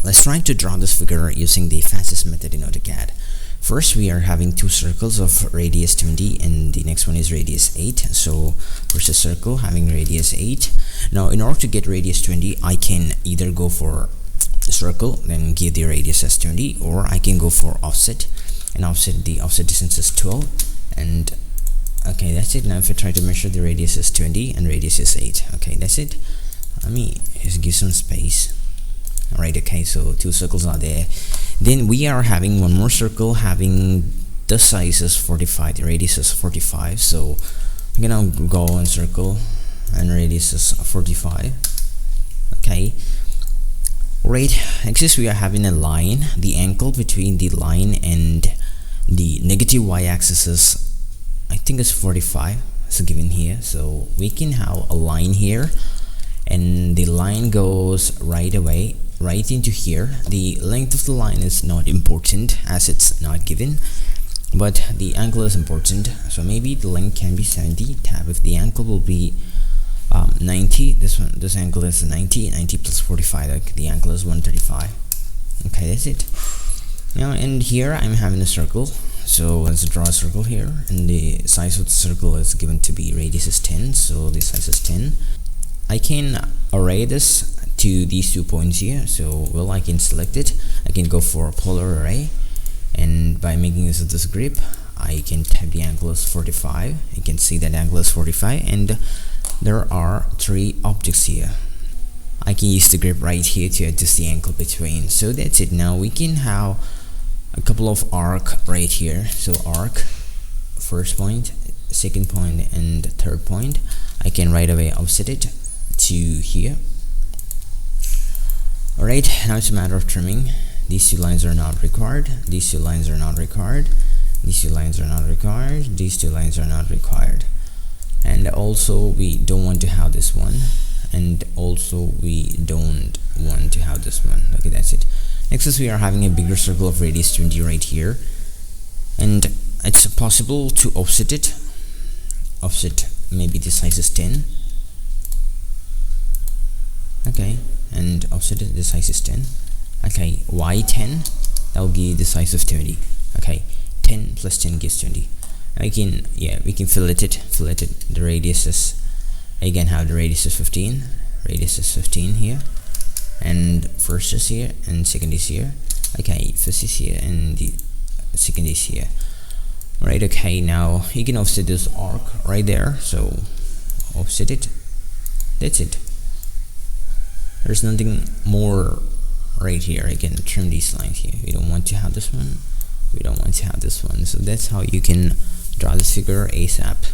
let's try to draw this figure using the fastest method in Autocad. First, we are having two circles of radius 20 and the next one is radius 8. So first a circle having radius 8. Now in order to get radius 20, I can either go for the circle, then give the radius as 20, or I can go for offset, and the offset distance is 12. And okay, that's it. Now if I try to measure, the radius is 20 and radius is 8. Okay, that's it. Let me just give some space. Alright, okay, so two circles are there. Then we are having one more circle having the size is 45, the radius is 45. So I'm gonna go on circle and radius is 45. Okay, right, next we are having a line. The angle between the line and the negative y-axis is, I think it's 45. It's given here. So we can have a line here, and the line goes right into here. The length of the line is not important as it's not given, but the angle is important. So maybe the length can be 70. Tab if the angle will be 90. This angle is 90 plus 45, like the angle is 135. Okay, that's it. Now and here I'm having a circle, so let's draw a circle here, and the size of the circle is given to be radius is 10, so the size is 10. I can array this to these 2 points here. So well, I can select it. I can go for a polar array, and by making use of this grip, I can type the angle is 45. You can see that angle is 45, and there are 3 objects here. I can use the grip right here to adjust the angle between. So that's it. Now we can have a couple of arc right here. So arc, first point, second point, and third point. I can right away offset it to here. Alright, now it's a matter of trimming. These 2 lines are not required. These 2 lines are not required. These 2 lines are not required. These 2 lines are not required. And also we don't want to have this one. And also we don't want to have this one. Okay, that's it. Next is we are having a bigger circle of radius 20 right here. And it's possible to offset it. Offset, maybe the size is 10. Okay, and offset it, the size is 10. Okay, y10, that will give the size of 20. Okay, 10 plus 10 gives 20. We can fillet it. The radius is, again, have the radius is 15. Radius is 15 here, and first is here and second is here. Okay, first is here and the second is here. Right, okay, now you can offset this arc right there. So offset it. That's it. There's nothing more right here. I can trim these lines here. We don't want to have this one. We don't want to have this one. So that's how you can draw this figure ASAP.